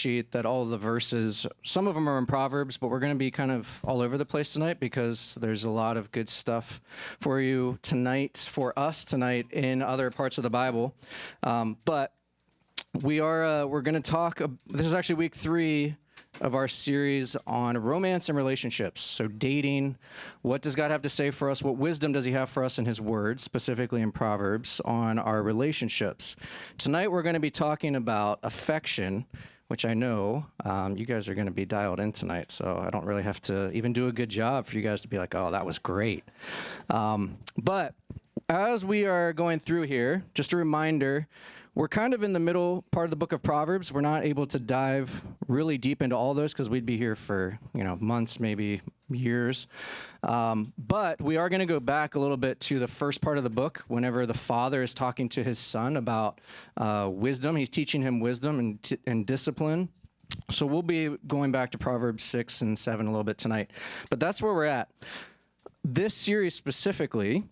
sheet that all of the verses, some of them are in Proverbs, but we're going to be kind of all over the place tonight because there's a lot of good stuff for you tonight, for us tonight in other parts of the Bible. But we're going to talk, this is actually week 3 of our series on romance and relationships. So dating, what does God have to say for us? What wisdom does he have for us in his word, specifically in Proverbs, on our relationships? Tonight we're going to be talking about affection, which I know you guys are going to be dialed in tonight, so I don't really have to even do a good job for you guys to be like, oh, that was great. But as we are going through here, just a reminder, we're kind of in the middle part of the book of Proverbs. We're not able to dive really deep into all those because we'd be here for, months, maybe years. But we are going to go back a little bit to the first part of the book whenever the father is talking to his son about wisdom. He's teaching him wisdom and discipline. So we'll be going back to Proverbs 6 and 7 a little bit tonight. But that's where we're at. This series specifically,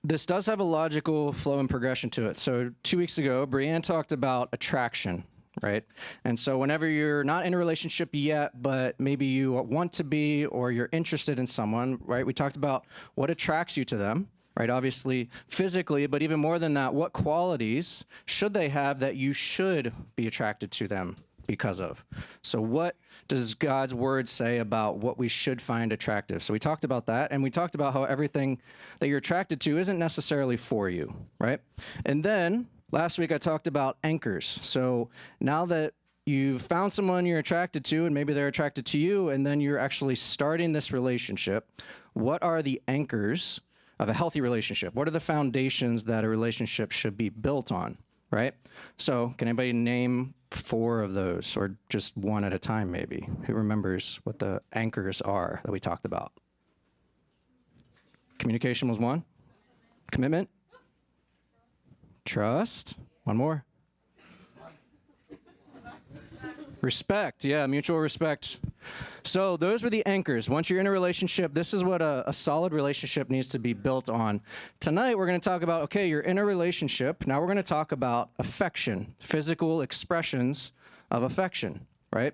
this does have a logical flow and progression to it. So 2 weeks ago, Brianne talked about attraction, right? And so whenever you're not in a relationship yet, but maybe you want to be or you're interested in someone, right? We talked about what attracts you to them, right? Obviously physically, but even more than that, what qualities should they have that you should be attracted to them because of? So what does God's word say about what we should find attractive? So we talked about that, and we talked about how everything that you're attracted to isn't necessarily for you, right? And then last week I talked about anchors. So now that you've found someone you're attracted to, and maybe they're attracted to you, and then you're actually starting this relationship, what are the anchors of a healthy relationship? What are the foundations that a relationship should be built on, right? So can anybody name 4 of those, or just one at a time maybe? Who remembers what the anchors are that we talked about? Communication was one. Commitment. Trust. One more. Respect. Yeah, mutual respect. So those were the anchors. Once you're in a relationship, this is what a solid relationship needs to be built on. Tonight, we're going to talk about, okay, you're in a relationship. Now we're going to talk about affection, physical expressions of affection, right?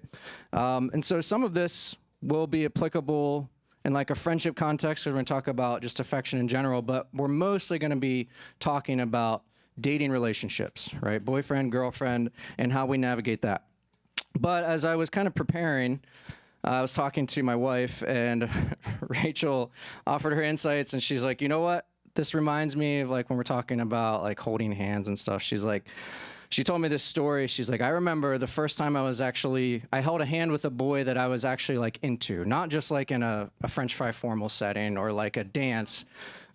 And so some of this will be applicable in like a friendship context. So we're going to talk about just affection in general, but we're mostly going to be talking about dating relationships, right? Boyfriend, girlfriend, and how we navigate that. But as I was kind of preparing, I was talking to my wife, and Rachel offered her insights, and she's like, you know what? This reminds me of like when we're talking about like holding hands and stuff. She's like, she told me this story. She's like, I remember the first time I held a hand with a boy that I was actually like into, not just like in a French fry formal setting or like a dance,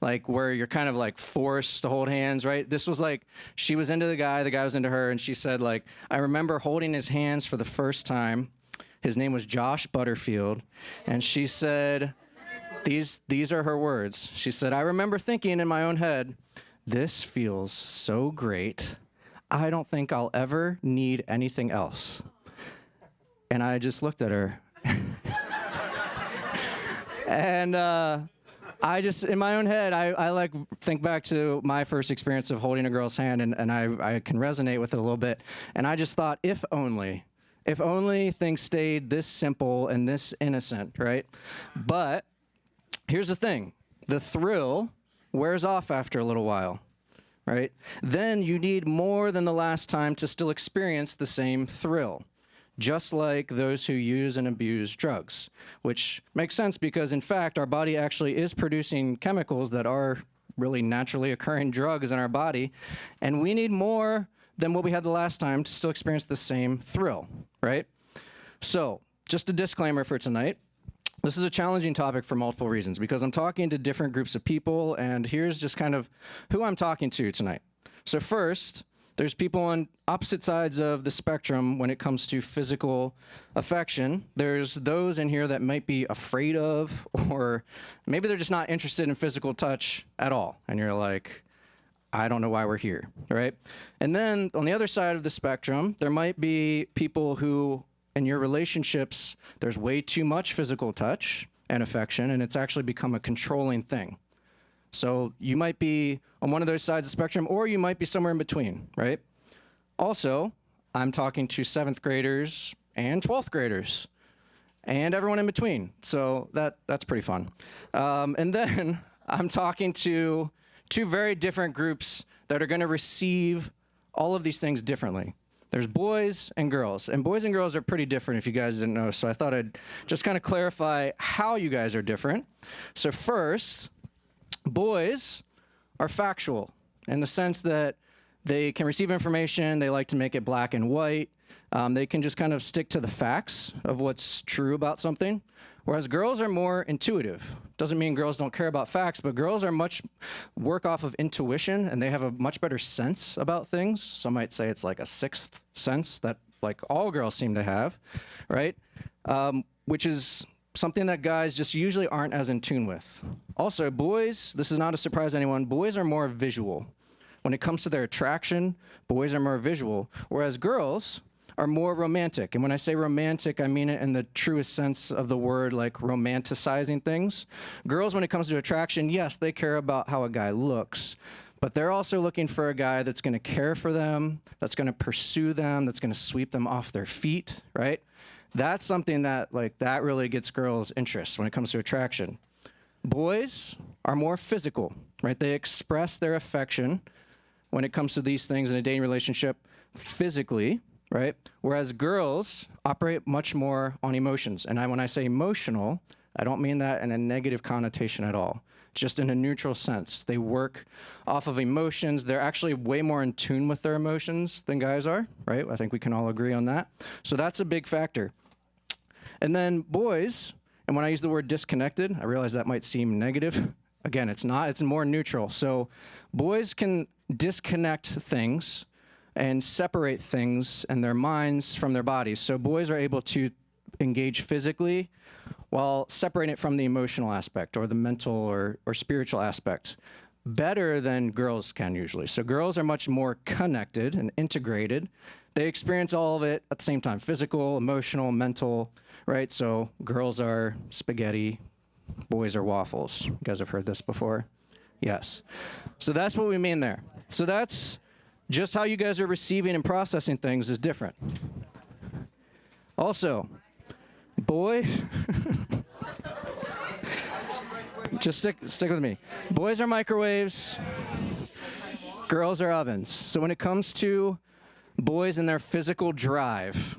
like where you're kind of like forced to hold hands, right? This was like, she was into the guy was into her, and she said like, I remember holding his hands for the first time. His name was Josh Butterfield, and she said, these are her words. She said, I remember thinking in my own head, this feels so great. I don't think I'll ever need anything else. And I just looked at her. And I just, in my own head, I like think back to my first experience of holding a girl's hand, and I can resonate with it a little bit. And I just thought, if only things stayed this simple and this innocent, right? But here's the thing. The thrill wears off after a little while, right? Then you need more than the last time to still experience the same thrill, just like those who use and abuse drugs, which makes sense because, in fact, our body actually is producing chemicals that are really naturally occurring drugs in our body, and we need more than what we had the last time to still experience the same thrill, right? So, just a disclaimer for tonight. This is a challenging topic for multiple reasons because I'm talking to different groups of people, and here's just kind of who I'm talking to tonight. So first, there's people on opposite sides of the spectrum when it comes to physical affection. There's those in here that might be afraid of, or maybe they're just not interested in physical touch at all. And you're like, I don't know why we're here, right? And then on the other side of the spectrum, there might be people who, in your relationships, there's way too much physical touch and affection, and it's actually become a controlling thing. So you might be on one of those sides of the spectrum, or you might be somewhere in between, right? Also, I'm talking to 7th graders and 12th graders and everyone in between. So that's pretty fun. And then I'm talking to 2 very different groups that are going to receive all of these things differently. There's boys and girls, and boys and girls are pretty different if you guys didn't know, so I thought I'd just kind of clarify how you guys are different. So first, boys are factual in the sense that they can receive information, they like to make it black and white, they can just kind of stick to the facts of what's true about something, whereas girls are more intuitive. Doesn't mean girls don't care about facts, but girls are work off of intuition, and they have a much better sense about things. Some might say it's like a 6th sense that like all girls seem to have, right? Which is something that guys just usually aren't as in tune with. Also, boys, this is not a surprise to anyone, boys are more visual. When it comes to their attraction, boys are more visual, whereas girls are more romantic. And when I say romantic, I mean it in the truest sense of the word, like romanticizing things. Girls, when it comes to attraction, yes, they care about how a guy looks, but they're also looking for a guy that's going to care for them, that's going to pursue them, that's going to sweep them off their feet, right? That's something that really gets girls' interest when it comes to attraction. Boys are more physical, right? They express their affection when it comes to these things in a dating relationship physically, right? Whereas girls operate much more on emotions. And when I say emotional, I don't mean that in a negative connotation at all. Just in a neutral sense. They work off of emotions. They're actually way more in tune with their emotions than guys are, right? I think we can all agree on that. So that's a big factor. And then boys, and when I use the word disconnected, I realize that might seem negative. Again, it's not. It's more neutral. So boys can disconnect things and separate things in their minds from their bodies. So boys are able to engage physically while separating it from the emotional aspect or the mental or spiritual aspect better than girls can usually. So girls are much more connected and integrated. They experience all of it at the same time, physical, emotional, mental, right? So girls are spaghetti, boys are waffles. You guys have heard this before? Yes. So that's what we mean there. So that's just how you guys are receiving and processing things is different. Also, boy, just stick with me. Boys are microwaves, girls are ovens. So when it comes to boys and their physical drive,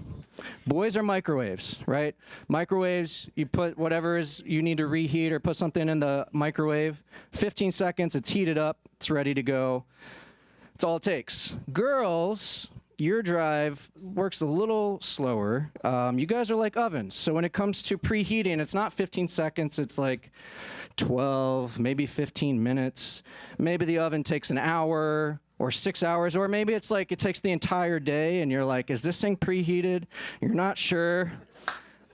boys are microwaves, right? Microwaves, you put whatever is you need to reheat or put something in the microwave, 15 seconds, it's heated up, it's ready to go. That's all it takes. Girls, your drive works a little slower. You guys are like ovens. So when it comes to preheating, it's not 15 seconds. It's like 12, maybe 15 minutes. Maybe the oven takes an hour or 6 hours, or maybe it's like it takes the entire day and you're like, is this thing preheated? You're not sure.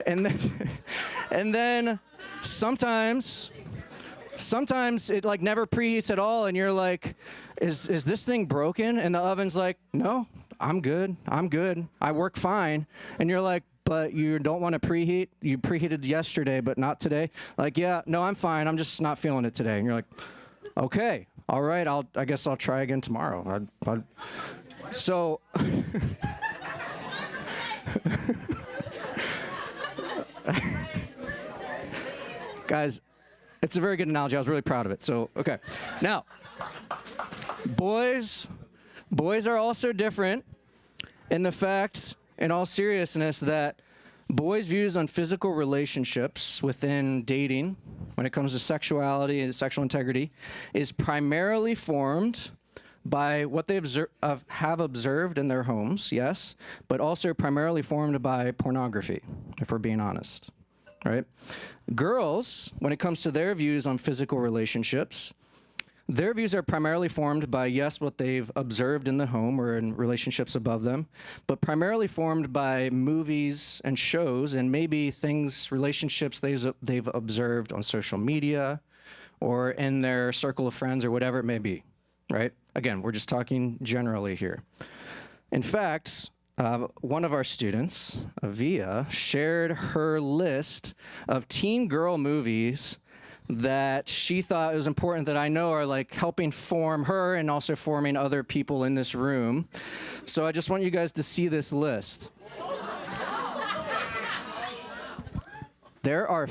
And then sometimes it like never preheats at all, and you're like, is this thing broken? And the oven's like, no, I'm good. I work fine. And you're like, but you don't want to preheat? You preheated yesterday, but not today? Like, yeah, no, I'm fine. I'm just not feeling it today. And you're like, okay, all right, I guess I'll try again tomorrow. So, guys, it's a very good analogy. I was really proud of it. So, okay. Now, boys are also different in the fact, in all seriousness, that boys' views on physical relationships within dating, when it comes to sexuality and sexual integrity, is primarily formed by what they have observed in their homes, yes, but also primarily formed by pornography, if we're being honest, right? Girls, when it comes to their views on physical relationships, their views are primarily formed by, yes, what they've observed in the home or in relationships above them, but primarily formed by movies and shows and maybe relationships they've observed on social media or in their circle of friends or whatever it may be, right? Again, we're just talking generally here. In fact, one of our students, Avia, shared her list of teen girl movies that she thought it was important that I know are like helping form her and also forming other people in this room. So I just want you guys to see this list. There are,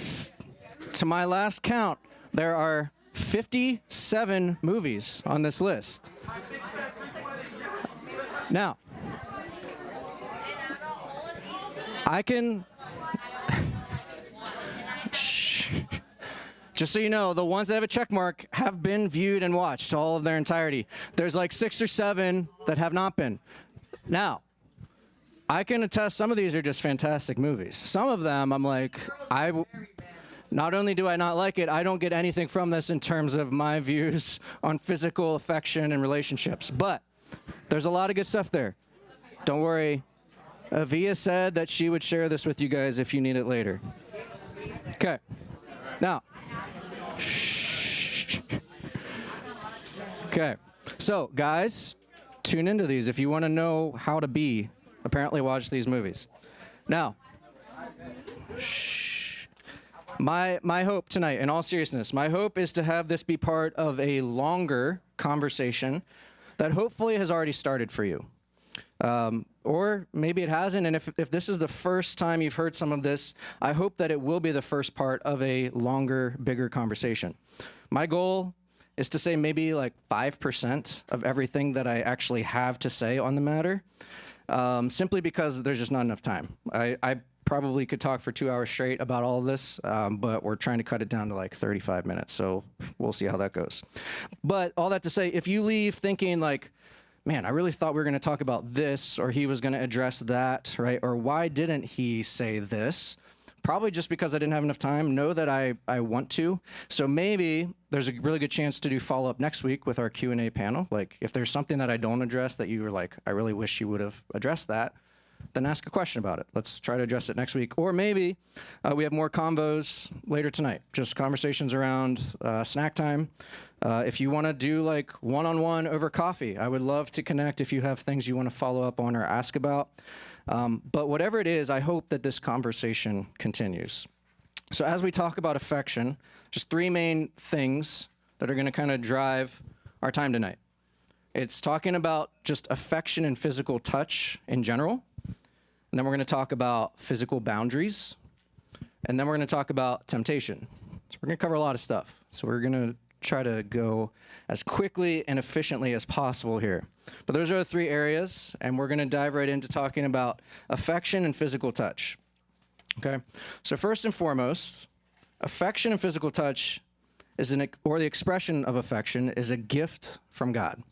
to my last count, there are 57 movies on this list. Now, I can... Just so you know, the ones that have a check mark have been viewed and watched all of their entirety. There's like 6 or 7 that have not been. Now, I can attest some of these are just fantastic movies. Some of them, I'm like, not only do I not like it, I don't get anything from this in terms of my views on physical affection and relationships. But there's a lot of good stuff there. Don't worry. Avia said that she would share this with you guys if you need it later. Okay. Now. Okay. So, guys, tune into these if you want to know how to be. Apparently watch these movies. Now, my hope tonight, in all seriousness, my hope is to have this be part of a longer conversation that hopefully has already started for you. Or maybe it hasn't, and if this is the first time you've heard some of this, I hope that it will be the first part of a longer, bigger conversation. My goal is to say maybe like 5% of everything that I actually have to say on the matter, simply because there's just not enough time. I probably could talk for 2 hours straight about all of this, but we're trying to cut it down to like 35 minutes, so we'll see how that goes. But all that to say, if you leave thinking like, man, I really thought we were going to talk about this, or he was going to address that, right? Or why didn't he say this? Probably just because I didn't have enough time. Know that I want to. So maybe there's a really good chance to do follow-up next week with our Q&A panel. Like, if there's something that I don't address that you were like, I really wish you would have addressed that, then ask a question about it. Let's try to address it next week. Or maybe we have more convos later tonight, just conversations around snack time. If you want to do like one-on-one over coffee, I would love to connect if you have things you want to follow up on or ask about. But whatever it is, I hope that this conversation continues. So as we talk about affection, just 3 main things that are going to kind of drive our time tonight. It's talking about just affection and physical touch in general. And then we're going to talk about physical boundaries. And then we're going to talk about temptation. So we're going to cover a lot of stuff. So we're going to try to go as quickly and efficiently as possible here. But those are the 3 areas, and we're going to dive right into talking about affection and physical touch. Okay? So first and foremost, affection and physical touch or the expression of affection is a gift from God.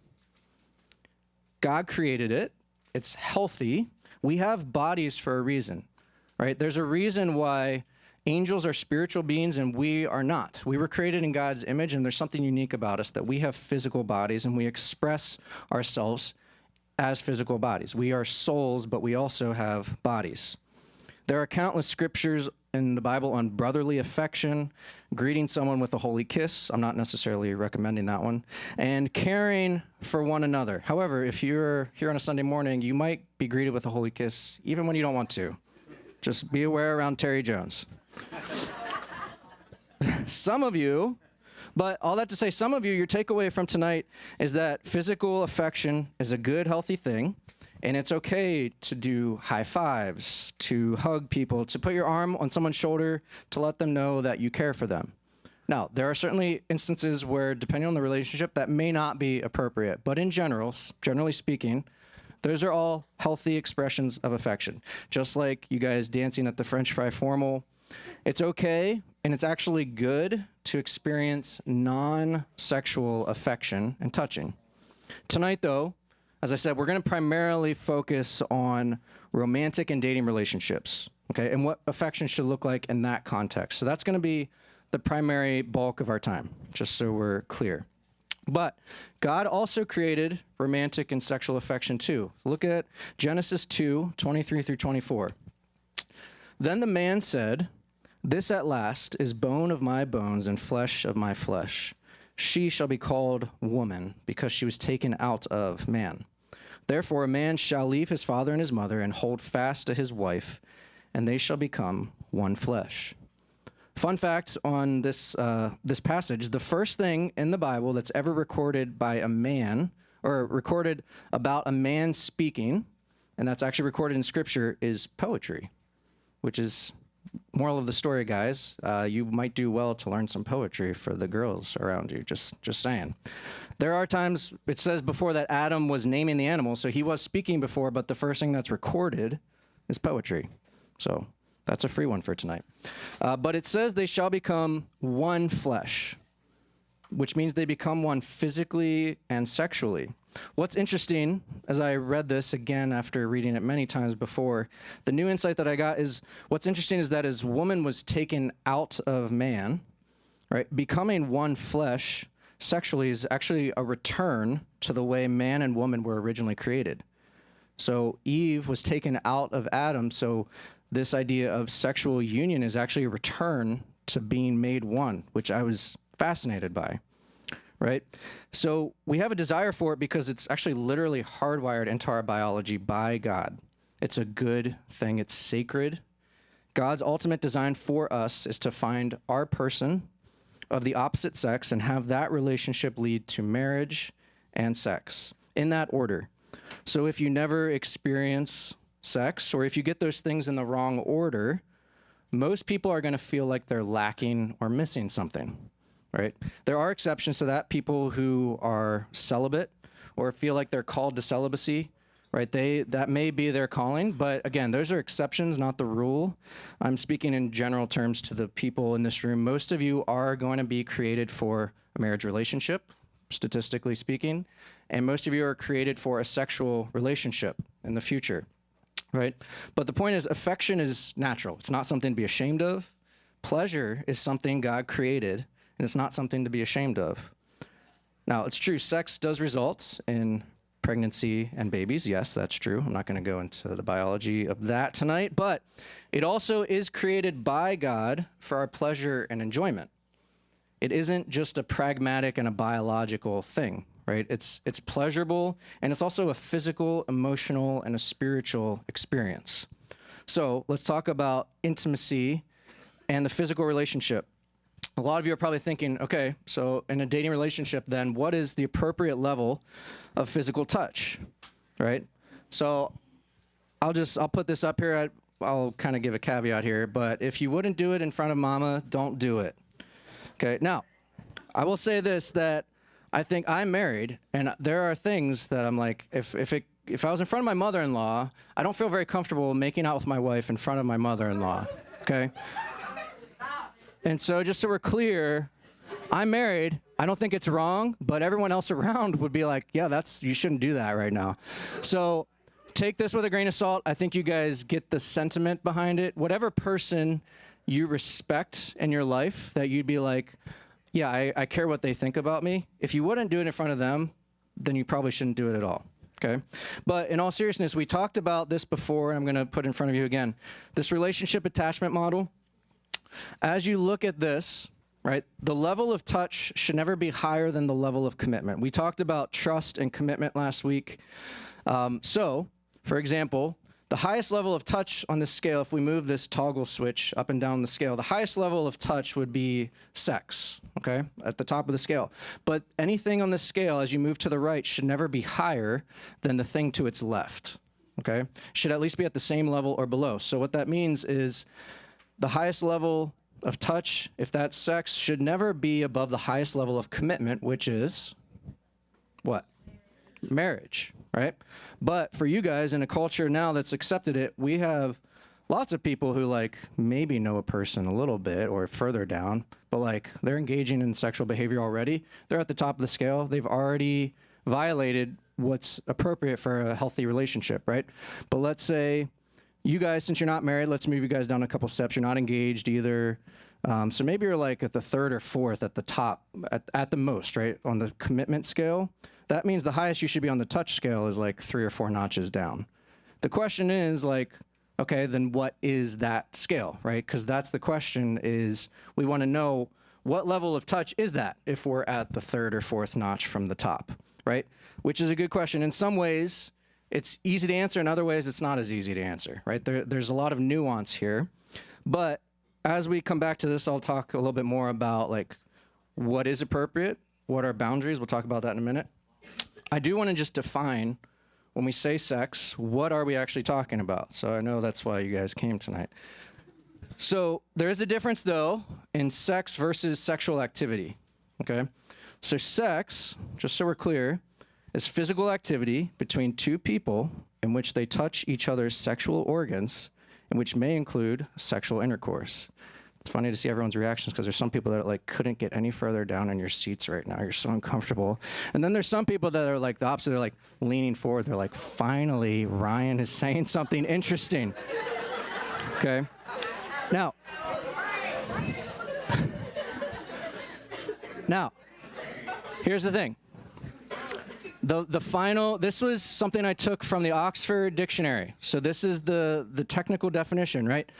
God created it. It's healthy. We have bodies for a reason, right? There's a reason why angels are spiritual beings and we are not. We were created in God's image, and there's something unique about us that we have physical bodies and we express ourselves as physical bodies. We are souls, but we also have bodies. There are countless scriptures in the Bible on brotherly affection, greeting someone with a holy kiss. I'm not necessarily recommending that one. And caring for one another. However, if you're here on a Sunday morning, you might be greeted with a holy kiss, even when you don't want to. Just be aware around Terry Jones. Some of you, but all that to say, some of you, your takeaway from tonight is that physical affection is a good, healthy thing. And it's okay to do high fives, to hug people, to put your arm on someone's shoulder, to let them know that you care for them. Now, there are certainly instances where, depending on the relationship, that may not be appropriate. But in general, generally speaking, those are all healthy expressions of affection. Just like you guys dancing at the French fry formal. It's okay, and it's actually good to experience non-sexual affection and touching. Tonight, though, as I said, we're going to primarily focus on romantic and dating relationships, okay, and what affection should look like in that context. So that's going to be the primary bulk of our time, just so we're clear. But God also created romantic and sexual affection too. Look at Genesis 2:23 through 24. Then the man said, "This at last is bone of my bones and flesh of my flesh. She shall be called woman, because she was taken out of man. Therefore a man shall leave his father and his mother and hold fast to his wife, and they shall become one flesh. Fun fact on this passage, the first thing in the Bible that's ever recorded by a man, or recorded about a man speaking, and that's actually recorded in Scripture, is poetry, which is, moral of the story, guys, you might do well to learn some poetry for the girls around you, just saying. There are times, it says before that Adam was naming the animals, so he was speaking before, but the first thing that's recorded is poetry. So that's a free one for tonight. But it says they shall become one flesh, which means they become one physically and sexually. What's interesting, as I read this again after reading it many times before, the new insight that I got is, what's interesting is that as woman was taken out of man, right, becoming one flesh sexually is actually a return to the way man and woman were originally created. So Eve was taken out of Adam, so this idea of sexual union is actually a return to being made one, which I was fascinated by, right? So we have a desire for it because it's actually literally hardwired into our biology by God. It's a good thing. It's sacred. God's ultimate design for us is to find our person of the opposite sex and have that relationship lead to marriage and sex in that order. So if you never experience sex, or if you get those things in the wrong order, most people are going to feel like they're lacking or missing something, right? There are exceptions to that, people who are celibate or feel like they're called to celibacy, right? That may be their calling, but again, those are exceptions, not the rule. I'm speaking in general terms to the people in this room. Most of you are going to be created for a marriage relationship, statistically speaking, and most of you are created for a sexual relationship in the future. Right? But the point is, affection is natural. It's not something to be ashamed of. Pleasure is something God created, and it's not something to be ashamed of. Now, it's true, sex does result in pregnancy and babies. Yes, that's true. I'm not going to go into the biology of that tonight, but it also is created by God for our pleasure and enjoyment. It isn't just a pragmatic and a biological thing. Right? It's pleasurable, and it's also a physical, emotional, and a spiritual experience. So let's talk about intimacy and the physical relationship. A lot of you are probably thinking, okay, so in a dating relationship, then what is the appropriate level of physical touch, right? So I'll put this up here. I'll kind of give a caveat here, but if you wouldn't do it in front of mama, don't do it. Okay, now, I will say this, that I think I'm married, and there are things that I'm like, if I was in front of my mother-in-law, I don't feel very comfortable making out with my wife in front of my mother-in-law, okay? And so just so we're clear, I'm married. I don't think it's wrong, but everyone else around would be like, yeah, you shouldn't do that right now. So take this with a grain of salt. I think you guys get the sentiment behind it. Whatever person you respect in your life that you'd be like, yeah, I care what they think about me. If you wouldn't do it in front of them, then you probably shouldn't do it at all, okay? But in all seriousness, we talked about this before, and I'm going to put it in front of you again. This relationship attachment model, as you look at this, right, the level of touch should never be higher than the level of commitment. We talked about trust and commitment last week. So, for example, the highest level of touch on this scale, if we move this toggle switch up and down the scale, the highest level of touch would be sex, okay, at the top of the scale. But anything on the scale, as you move to the right, should never be higher than the thing to its left, okay? Should at least be at the same level or below. So what that means is the highest level of touch, if that's sex, should never be above the highest level of commitment, which is what? Marriage, right? But for you guys in a culture now that's accepted it, we have lots of people who like maybe know a person a little bit or further down, but like they're engaging in sexual behavior already. They're at the top of the scale. They've already violated what's appropriate for a healthy relationship, right? But let's say you guys, since you're not married, let's move you guys down a couple steps. You're not engaged either. So maybe you're like at the third or fourth at the top, at the most, right? On the commitment scale. That means the highest you should be on the touch scale is like 3 or 4 notches down. The question is like, okay, then what is that scale, right? Because that's the question, is we want to know what level of touch is that if we're at the 3rd or 4th notch from the top, right? Which is a good question. In some ways, it's easy to answer. In other ways, it's not as easy to answer, right? There's a lot of nuance here. But as we come back to this, I'll talk a little bit more about like what is appropriate, what are boundaries. We'll talk about that in a minute. I do want to just define, when we say sex, what are we actually talking about? So I know that's why you guys came tonight. So there is a difference, though, in sex versus sexual activity, okay? So sex, just so we're clear, is physical activity between two people in which they touch each other's sexual organs, and which may include sexual intercourse. It's funny to see everyone's reactions because there's some people that like couldn't get any further down in your seats right now. You're so uncomfortable. And then there's some people that are like the opposite. They're like leaning forward. They're like, finally, Ryan is saying something interesting. Okay. Now, here's the thing. The final, this was something I took from the Oxford Dictionary. So this is the technical definition, right?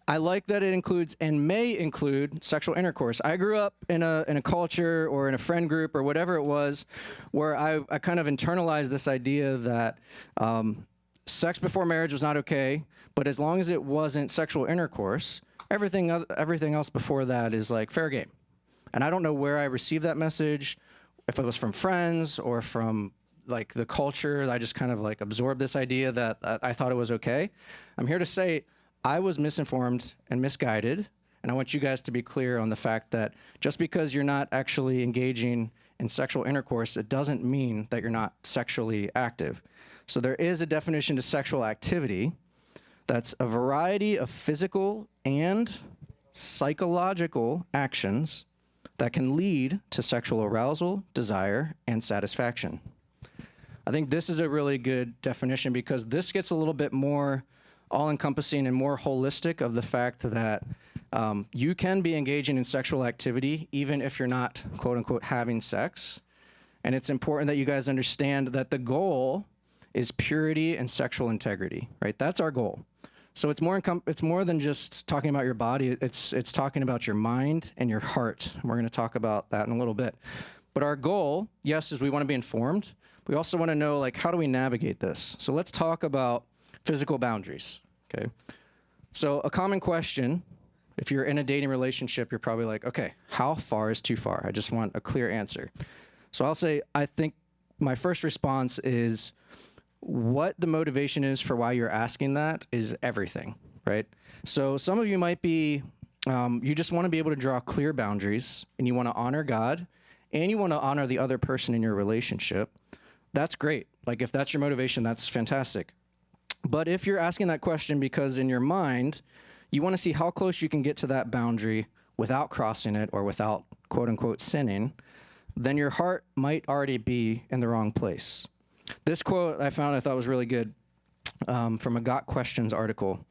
I like that it includes and may include sexual intercourse. I grew up in a culture or in a friend group or whatever it was where I kind of internalized this idea that sex before marriage was not okay, but as long as it wasn't sexual intercourse, everything else before that is like fair game. And I don't know where I received that message, if it was from friends or from like the culture. I just kind of like absorbed this idea that I thought it was okay. I'm here to say I was misinformed and misguided, and I want you guys to be clear on the fact that just because you're not actually engaging in sexual intercourse, it doesn't mean that you're not sexually active. So there is a definition to sexual activity that's a variety of physical and psychological actions that can lead to sexual arousal, desire, and satisfaction. I think this is a really good definition because this gets a little bit more all-encompassing and more holistic of the fact that you can be engaging in sexual activity even if you're not, quote-unquote, having sex. And it's important that you guys understand that the goal is purity and sexual integrity, right? That's our goal. So it's more than just talking about your body. It's talking about your mind and your heart. And we're going to talk about that in a little bit. But our goal, yes, is we want to be informed. We also want to know, like, how do we navigate this? So let's talk about physical boundaries, okay? So a common question, if you're in a dating relationship, you're probably like, okay, how far is too far? I just want a clear answer. So I'll say, I think my first response is what the motivation is for why you're asking that is everything, right? So some of you might be, you just want to be able to draw clear boundaries and you want to honor God and you want to honor the other person in your relationship. That's great. Like if that's your motivation, that's fantastic. But if you're asking that question because in your mind, you want to see how close you can get to that boundary without crossing it or without, quote unquote, sinning, then your heart might already be in the wrong place. This quote I thought was really good from a Got Questions article.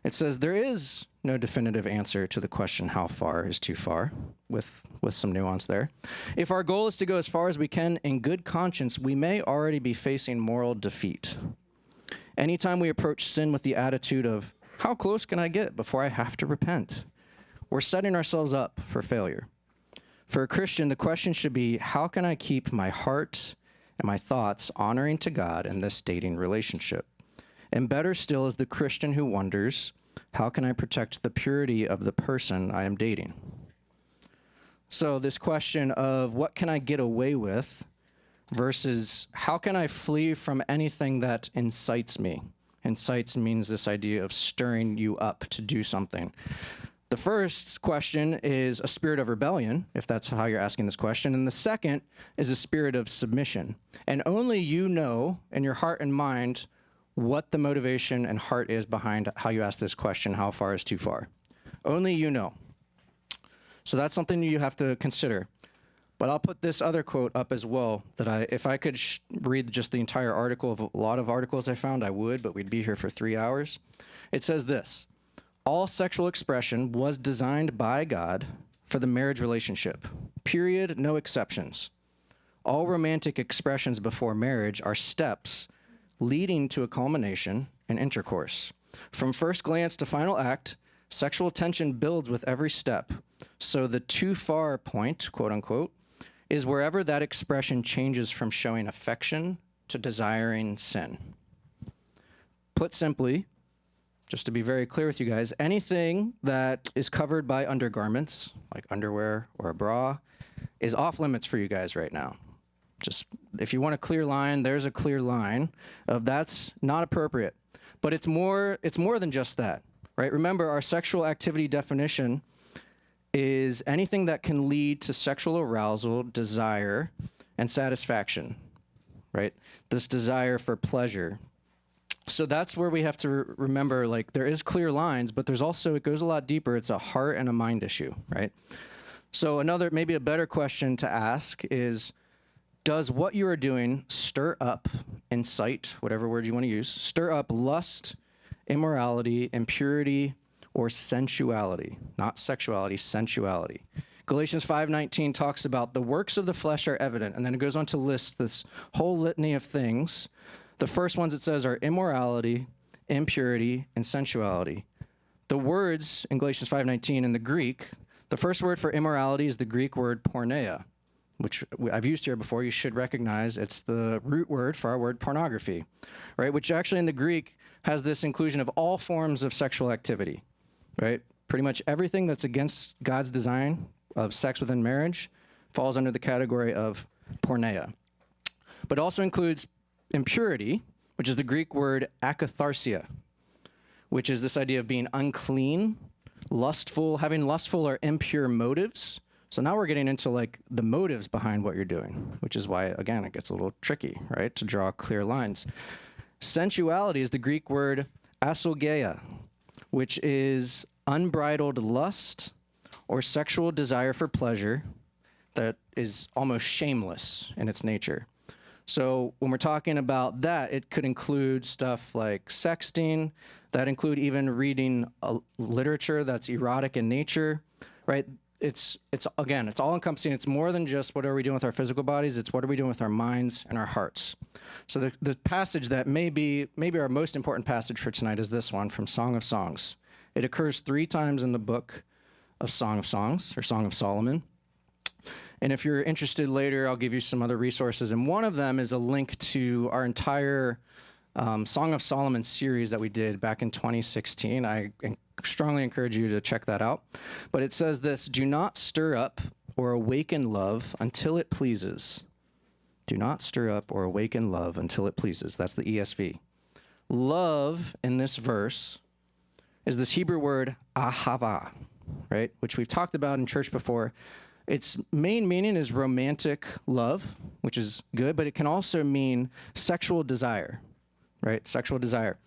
It says, there is no definitive answer to the question, how far is too far, with some nuance there. If our goal is to go as far as we can in good conscience, we may already be facing moral defeat. Anytime we approach sin with the attitude of, how close can I get before I have to repent? We're setting ourselves up for failure. For a Christian, the question should be, how can I keep my heart and my thoughts honoring to God in this dating relationship? And better still is the Christian who wonders, how can I protect the purity of the person I am dating? So this question of what can I get away with versus how can I flee from anything that incites me? Incites means this idea of stirring you up to do something. The first question is a spirit of rebellion, if that's how you're asking this question. And the second is a spirit of submission. And only you know in your heart and mind what the motivation and heart is behind how you ask this question, how far is too far. Only you know. So that's something you have to consider. But I'll put this other quote up as well, that if I could read just the entire article of a lot of articles I found, I would, but we'd be here for 3 hours. It says this: all sexual expression was designed by God for the marriage relationship. Period, no exceptions. All romantic expressions before marriage are steps leading to a culmination and intercourse. From first glance to final act, sexual tension builds with every step. So the too far point, quote unquote, is wherever that expression changes from showing affection to desiring sin. Put simply, just to be very clear with you guys, anything that is covered by undergarments, like underwear or a bra, is off limits for you guys right now. Just if you want a clear line, there's a clear line of that's not appropriate. But it's more than just that, right? Remember, our sexual activity definition is anything that can lead to sexual arousal, desire, and satisfaction, right? This desire for pleasure. So that's where we have to remember, like, there is clear lines, but there's also, it goes a lot deeper. It's a heart and a mind issue, right? So maybe a better question to ask is, does what you are doing stir up, incite, whatever word you want to use, stir up lust, immorality, impurity, or sensuality? Not sexuality, sensuality. Galatians 5:19 talks about the works of the flesh are evident, and then it goes on to list this whole litany of things. The first ones it says are immorality, impurity, and sensuality. The words in Galatians 5:19 in the Greek, the first word for immorality is the Greek word porneia, which I've used here before. You should recognize it's the root word for our word pornography, right? Which actually in the Greek has this inclusion of all forms of sexual activity, right? Pretty much everything that's against God's design of sex within marriage falls under the category of porneia. But also includes impurity, which is the Greek word akatharsia, which is this idea of being unclean, lustful, having lustful or impure motives. So now we're getting into like the motives behind what you're doing, which is why, again, it gets a little tricky, right, to draw clear lines. Sensuality is the Greek word asogeia, which is unbridled lust or sexual desire for pleasure that is almost shameless in its nature. So when we're talking about that, it could include stuff like sexting, that include even reading literature that's erotic in nature, right? It's again, it's all encompassing. It's more than just what are we doing with our physical bodies, it's what are we doing with our minds and our hearts. So the passage that maybe our most important passage for tonight is this one from Song of Songs. It occurs 3 times in the book of Song of Songs, or Song of Solomon. And if you're interested later, I'll give you some other resources. And one of them is a link to our entire Song of Solomon series that we did back in 2016. I strongly encourage you to check that out. But it says this: do not stir up or awaken love until it pleases. Do not stir up or awaken love until it pleases. That's the ESV. Love in this verse is this Hebrew word ahava, right? Which we've talked about in church before. Its main meaning is romantic love, which is good, but it can also mean sexual desire, right? Sexual desire,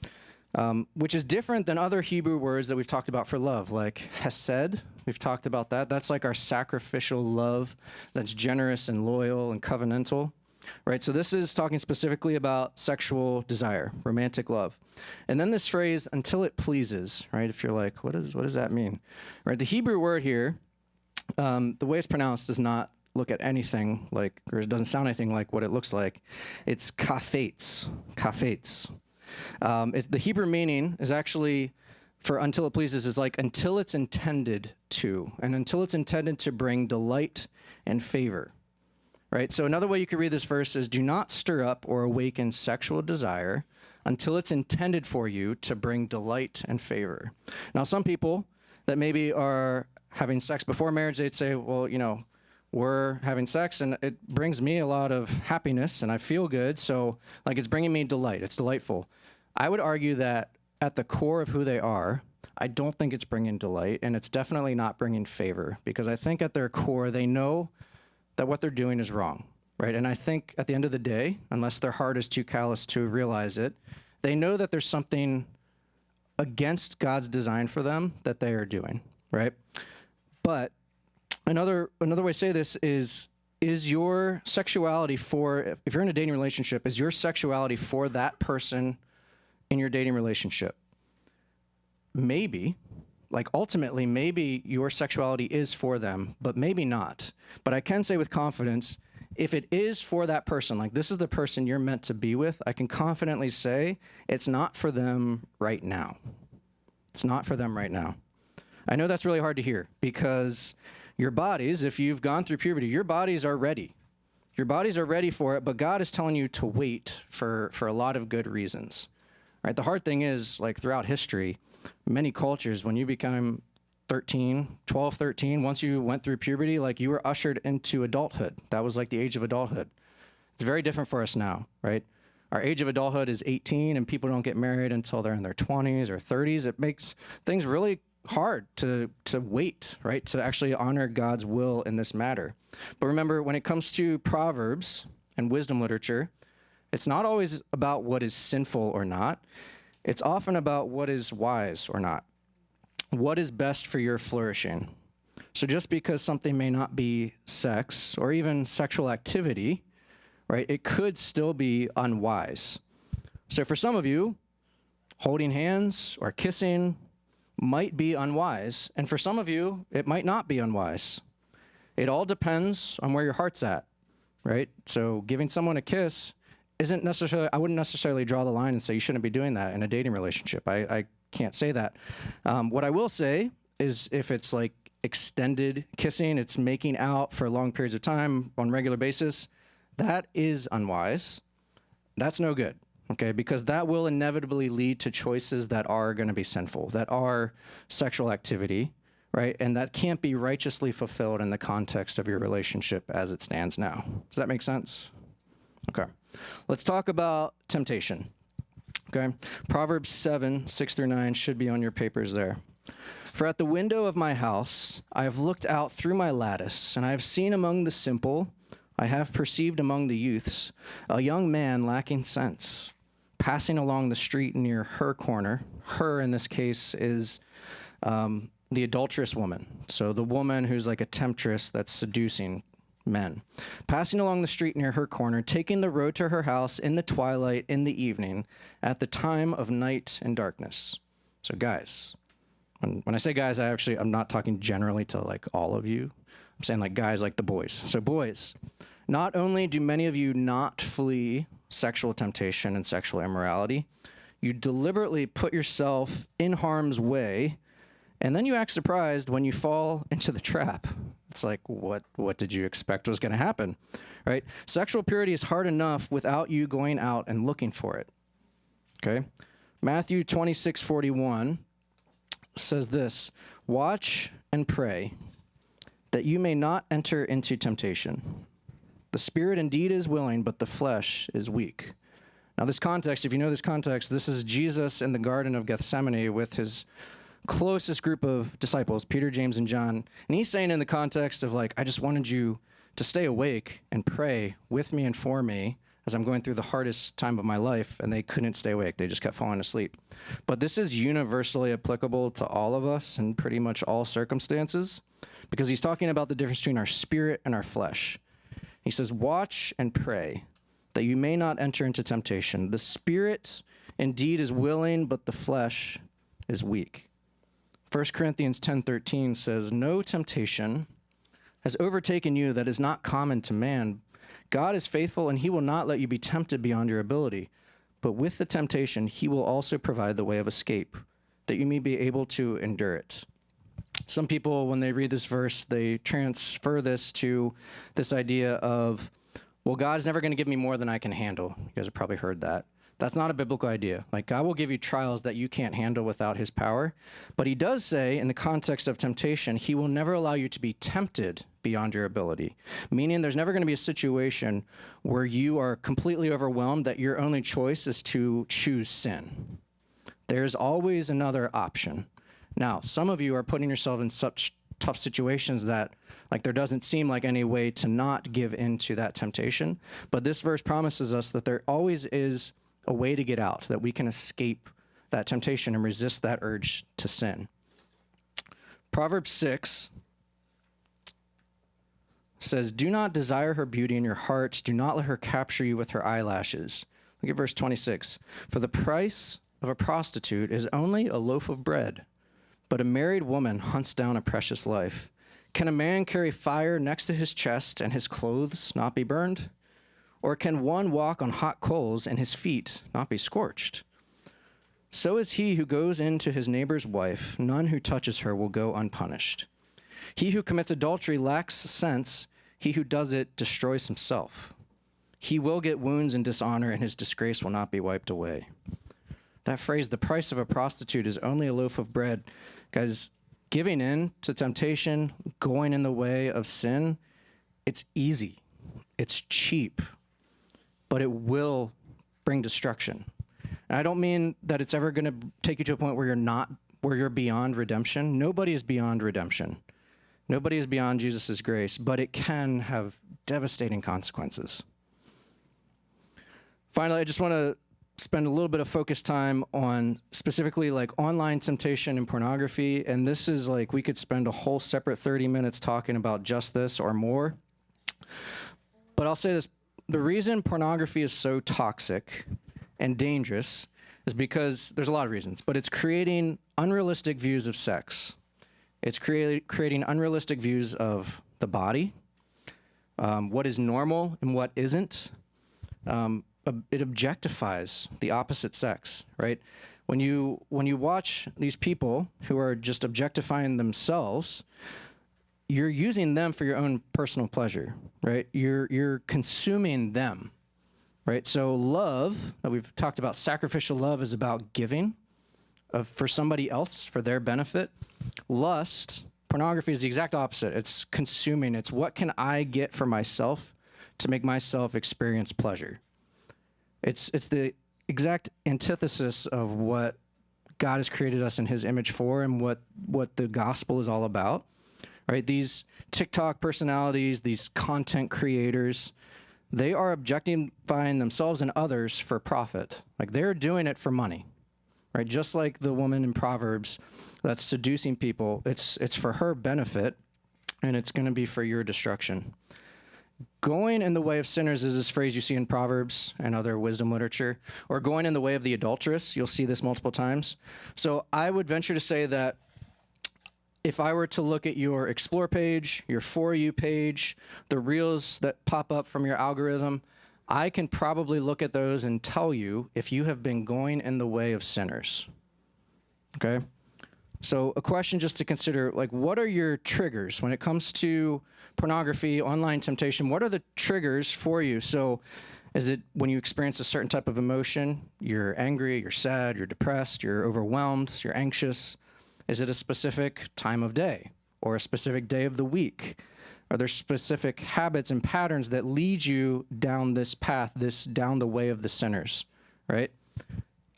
which is different than other Hebrew words that we've talked about for love, like hesed. We've talked about that. That's like our sacrificial love that's generous and loyal and covenantal, right? So this is talking specifically about sexual desire, romantic love. And then this phrase, until it pleases, right? If you're like, what does that mean? Right? The Hebrew word here, the way it's pronounced does not look at anything like, or it doesn't sound anything like what it looks like. It's kafetz. The Hebrew meaning is actually, for until it pleases, is like until it's intended to, and until it's intended to bring delight and favor, right? So another way you could read this verse is, do not stir up or awaken sexual desire until it's intended for you to bring delight and favor. Now, some people that maybe are having sex before marriage, they'd say, well, you know, we're having sex and it brings me a lot of happiness and I feel good. So like it's bringing me delight. It's delightful. I would argue that at the core of who they are, I don't think it's bringing delight, and it's definitely not bringing favor, because I think at their core, they know that what they're doing is wrong, right? And I think at the end of the day, unless their heart is too callous to realize it, they know that there's something against God's design for them that they are doing, right? But another way to say this is your sexuality for, if you're in a dating relationship, is your sexuality for that person in your dating relationship? Maybe, like ultimately, maybe your sexuality is for them, but maybe not. But I can say with confidence, if it is for that person, like this is the person you're meant to be with, I can confidently say it's not for them right now. It's not for them right now. I know that's really hard to hear, because your bodies, if you've gone through puberty, your bodies are ready. Your bodies are ready for it, but God is telling you to wait for a lot of good reasons. right? The hard thing is, like throughout history, many cultures, when you become 12, 13, once you went through puberty, like you were ushered into adulthood. That was like the age of adulthood. It's very different for us now, right? Our age of adulthood is 18, and people don't get married until they're in their 20s or 30s. It makes things really hard to wait, right? To actually honor God's will in this matter. But remember, when it comes to Proverbs and wisdom literature, it's not always about what is sinful or not. It's often about what is wise or not. What is best for your flourishing? So just because something may not be sex or even sexual activity, right, it could still be unwise. So for some of you, holding hands or kissing might be unwise. And for some of you, it might not be unwise. It all depends on where your heart's at, right? So giving someone a kiss isn't necessarily, I wouldn't necessarily draw the line and say you shouldn't be doing that in a dating relationship. I can't say that. What I will say is if it's like extended kissing, it's making out for long periods of time on a regular basis, that is unwise. That's no good, okay? Because that will inevitably lead to choices that are going to be sinful, that are sexual activity, right? And that can't be righteously fulfilled in the context of your relationship as it stands now. Does that make sense? Okay. Let's talk about temptation. Okay. Proverbs 7, 6 through 9 should be on your papers there. For at the window of my house, I have looked out through my lattice, and I have seen among the simple, I have perceived among the youths, a young man lacking sense, passing along the street near her corner. Her, in this case, is the adulterous woman. So the woman who's like a temptress that's seducing men. Passing along the street near her corner, taking the road to her house in the twilight, in the evening, at the time of night and darkness. So guys, when I say guys, I'm not talking generally to like all of you. I'm saying like guys, like the boys. So boys, not only do many of you not flee sexual temptation and sexual immorality, you deliberately put yourself in harm's way, and then you act surprised when you fall into the trap. It's like, what did you expect was going to happen, right? Sexual purity is hard enough without you going out and looking for it, okay? Matthew 26:41 says this, watch and pray that you may not enter into temptation. The spirit indeed is willing, but the flesh is weak. Now this context, if you know this context, this is Jesus in the Garden of Gethsemane with his closest group of disciples, Peter, James, and John. And he's saying in the context of like, I just wanted you to stay awake and pray with me and for me as I'm going through the hardest time of my life, and they couldn't stay awake. They just kept falling asleep. But this is universally applicable to all of us in pretty much all circumstances, because he's talking about the difference between our spirit and our flesh. He says, watch and pray that you may not enter into temptation. The spirit indeed is willing, but the flesh is weak. 1 Corinthians 10:13 says, no temptation has overtaken you that is not common to man. God is faithful, and he will not let you be tempted beyond your ability. But with the temptation, he will also provide the way of escape, that you may be able to endure it. Some people, when they read this verse, they transfer this to this idea of, well, God's never going to give me more than I can handle. You guys have probably heard that. That's not a biblical idea. Like, God will give you trials that you can't handle without his power. But he does say, in the context of temptation, he will never allow you to be tempted beyond your ability. Meaning there's never going to be a situation where you are completely overwhelmed that your only choice is to choose sin. There's always another option. Now, some of you are putting yourself in such tough situations that like there doesn't seem like any way to not give in to that temptation. But this verse promises us that there always is a way to get out, that we can escape that temptation and resist that urge to sin. Proverbs 6 says, do not desire her beauty in your hearts. Do not let her capture you with her eyelashes. Look at verse 26. For the price of a prostitute is only a loaf of bread, but a married woman hunts down a precious life. Can a man carry fire next to his chest and his clothes not be burned? Or can one walk on hot coals and his feet not be scorched? So is he who goes into his neighbor's wife. None who touches her will go unpunished. He who commits adultery lacks sense. He who does it destroys himself. He will get wounds and dishonor, and his disgrace will not be wiped away. That phrase, the price of a prostitute is only a loaf of bread. Guys, giving in to temptation, going in the way of sin, it's easy. It's cheap, but it will bring destruction. And I don't mean that it's ever going to take you to a point where you're beyond redemption. Nobody is beyond redemption. Nobody is beyond Jesus' grace, but it can have devastating consequences. Finally, I just want to spend a little bit of focus time on specifically like online temptation and pornography. And this is like, we could spend a whole separate 30 minutes talking about just this or more. But I'll say this, the reason pornography is so toxic and dangerous is because there's a lot of reasons, but it's creating unrealistic views of sex. It's creating unrealistic views of the body, what is normal and what isn't. It objectifies the opposite sex, right? When you watch these people who are just objectifying themselves, you're using them for your own personal pleasure, right? You're consuming them, right? So love, we've talked about, sacrificial love is about giving for somebody else, for their benefit. Lust, pornography is the exact opposite. It's consuming. It's what can I get for myself to make myself experience pleasure. It's the exact antithesis of what God has created us in his image for and what the gospel is all about, right? These TikTok personalities, these content creators, they are objectifying themselves and others for profit. Like they're doing it for money, right? Just like the woman in Proverbs that's seducing people, it's for her benefit, and it's going to be for your destruction. Going in the way of sinners is this phrase you see in Proverbs and other wisdom literature, or going in the way of the adulteress. You'll see this multiple times. So I would venture to say that if I were to look at your Explore page, your For You page, the reels that pop up from your algorithm, I can probably look at those and tell you if you have been going in the way of sinners. Okay? So a question just to consider, like, what are your triggers when it comes to pornography, online temptation? What are the triggers for you? So is it when you experience a certain type of emotion, you're angry, you're sad, you're depressed, you're overwhelmed, you're anxious? Is it a specific time of day or a specific day of the week? Are there specific habits and patterns that lead you down this path, down the way of the sinners, right?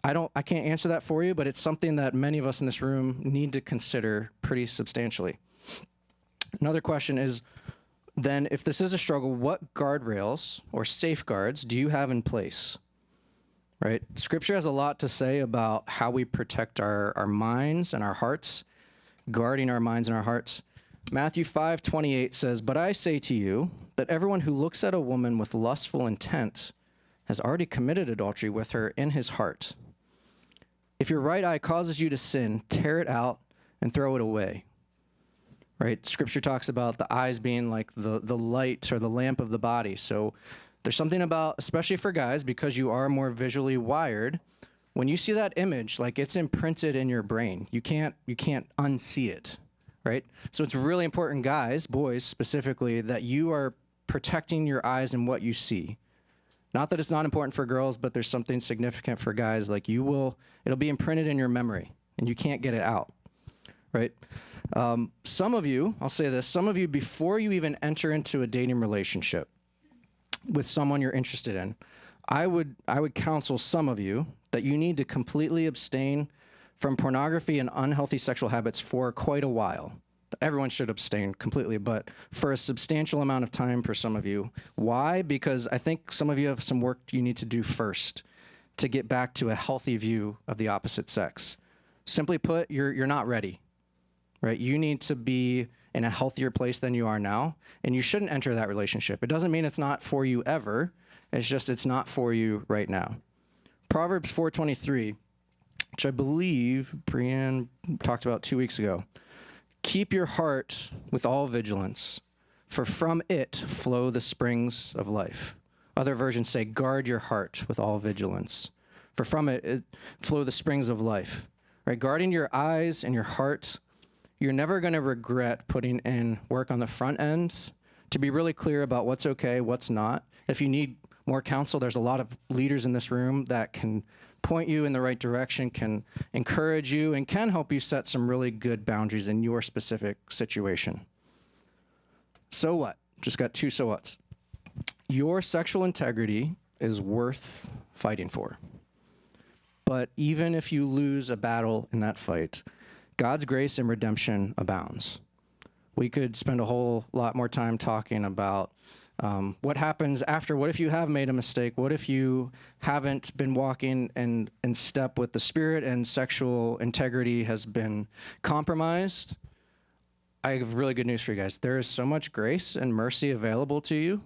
I can't answer that for you, but it's something that many of us in this room need to consider pretty substantially. Another question is, then, if this is a struggle, what guardrails or safeguards do you have in place? Right? Scripture has a lot to say about how we protect our minds and our hearts, guarding our minds and our hearts. Matthew 5:28 says, "But I say to you that everyone who looks at a woman with lustful intent has already committed adultery with her in his heart. If your right eye causes you to sin, tear it out and throw it away." Right? Scripture talks about the eyes being like the light or the lamp of the body. So there's something about, especially for guys, because you are more visually wired, when you see that image, like it's imprinted in your brain. You can't unsee it, right? So it's really important, guys, boys specifically, that you are protecting your eyes and what you see. Not that it's not important for girls, but there's something significant for guys. Like it'll be imprinted in your memory, and you can't get it out, right? Some of you, I'll say this, some of you, before you even enter into a dating relationship with someone you're interested in, I would counsel some of you that you need to completely abstain from pornography and unhealthy sexual habits for quite a while. Everyone should abstain completely, but for a substantial amount of time for some of you. Why? Because I think some of you have some work you need to do first to get back to a healthy view of the opposite sex. Simply put, you're not ready, right? You need to be in a healthier place than you are now, and you shouldn't enter that relationship. It doesn't mean it's not for you ever. It's just it's not for you right now. Proverbs 4:23, which I believe Brianne talked about 2 weeks ago. "Keep your heart with all vigilance, for from it flow the springs of life." Other versions say, "Guard your heart with all vigilance, for from it flow the springs of life." Right? Guarding your eyes and your heart, you're never going to regret putting in work on the front end to be really clear about what's okay, what's not. If you need more counsel. There's a lot of leaders in this room that can point you in the right direction, can encourage you, and can help you set some really good boundaries in your specific situation. So what? Just got two so whats. Your sexual integrity is worth fighting for. But even if you lose a battle in that fight, God's grace and redemption abounds. We could spend a whole lot more time talking about what happens after. What if you have made a mistake? What if you haven't been walking in step with the Spirit and sexual integrity has been compromised? I have really good news for you guys. There is so much grace and mercy available to you,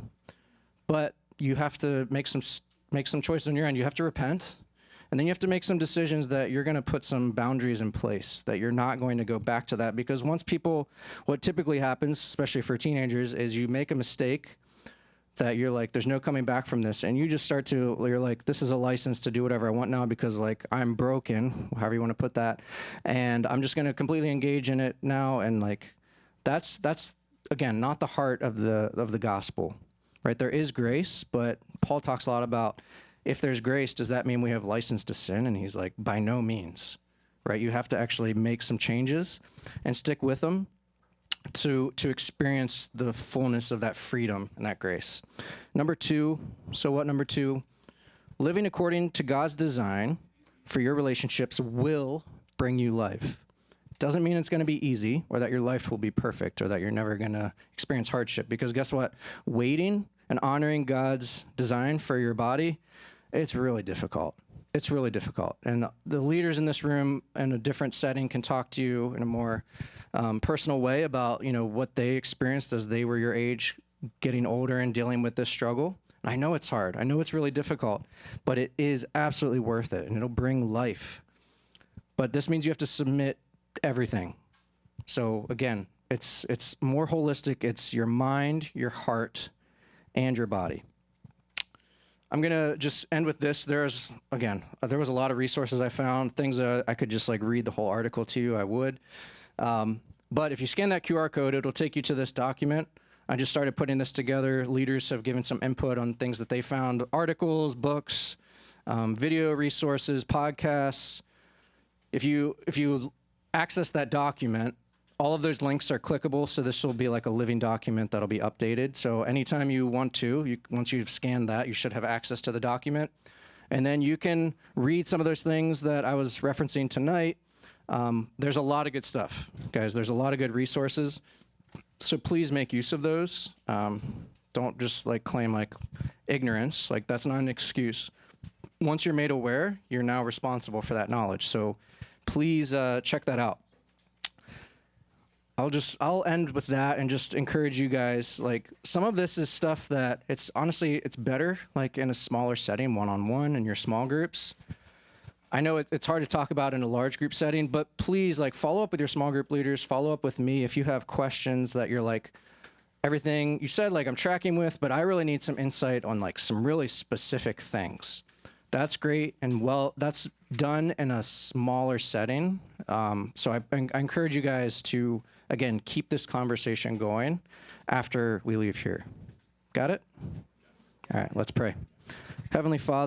but you have to make some choices on your end. You have to repent, and then you have to make some decisions that you're going to put some boundaries in place, that you're not going to go back to that. Because what typically happens, especially for teenagers, is you make a mistake that you're like, there's no coming back from this. And you just you're like, this is a license to do whatever I want now because like I'm broken, however you want to put that. And I'm just going to completely engage in it now. And like, that's again, not the heart of the gospel, right? There is grace, but Paul talks a lot about, if there's grace, does that mean we have license to sin? And he's like, by no means, right? You have to actually make some changes and stick with them to experience the fullness of that freedom and that grace. Number two, living according to God's design for your relationships will bring you life. Doesn't mean it's going to be easy or that your life will be perfect or that you're never going to experience hardship, because guess what? Waiting and honoring God's design for your body, it's really difficult. It's really difficult. And the leaders in this room in a different setting can talk to you in a more personal way about, what they experienced as they were your age, getting older and dealing with this struggle. And I know it's hard. I know it's really difficult, but it is absolutely worth it, and it'll bring life. But this means you have to submit everything. So again, it's more holistic. It's your mind, your heart, and your body. I'm going to just end with this. There was a lot of resources I found, things that I could just like read the whole article to you, I would. But if you scan that QR code, it'll take you to this document. I just started putting this together. Leaders have given some input on things that they found, articles, books, video resources, podcasts. If you access that document, all of those links are clickable, so this will be like a living document that'll be updated. So anytime you want to, once you've scanned that, you should have access to the document. And then you can read some of those things that I was referencing tonight. There's a lot of good stuff, guys. There's a lot of good resources. So please make use of those. Don't just like claim like ignorance. Like that's not an excuse. Once you're made aware, you're now responsible for that knowledge. So please check that out. I'll end with that and just encourage you guys, like some of this is stuff that it's better like in a smaller setting, one-on-one in your small groups. I know it's hard to talk about in a large group setting, but please like follow up with your small group leaders, follow up with me if you have questions that you're like, everything you said, like I'm tracking with, but I really need some insight on like some really specific things. That's great. And well, that's done in a smaller setting. So I encourage you guys to, again, keep this conversation going after we leave here. Got it? All right, let's pray. Heavenly Father,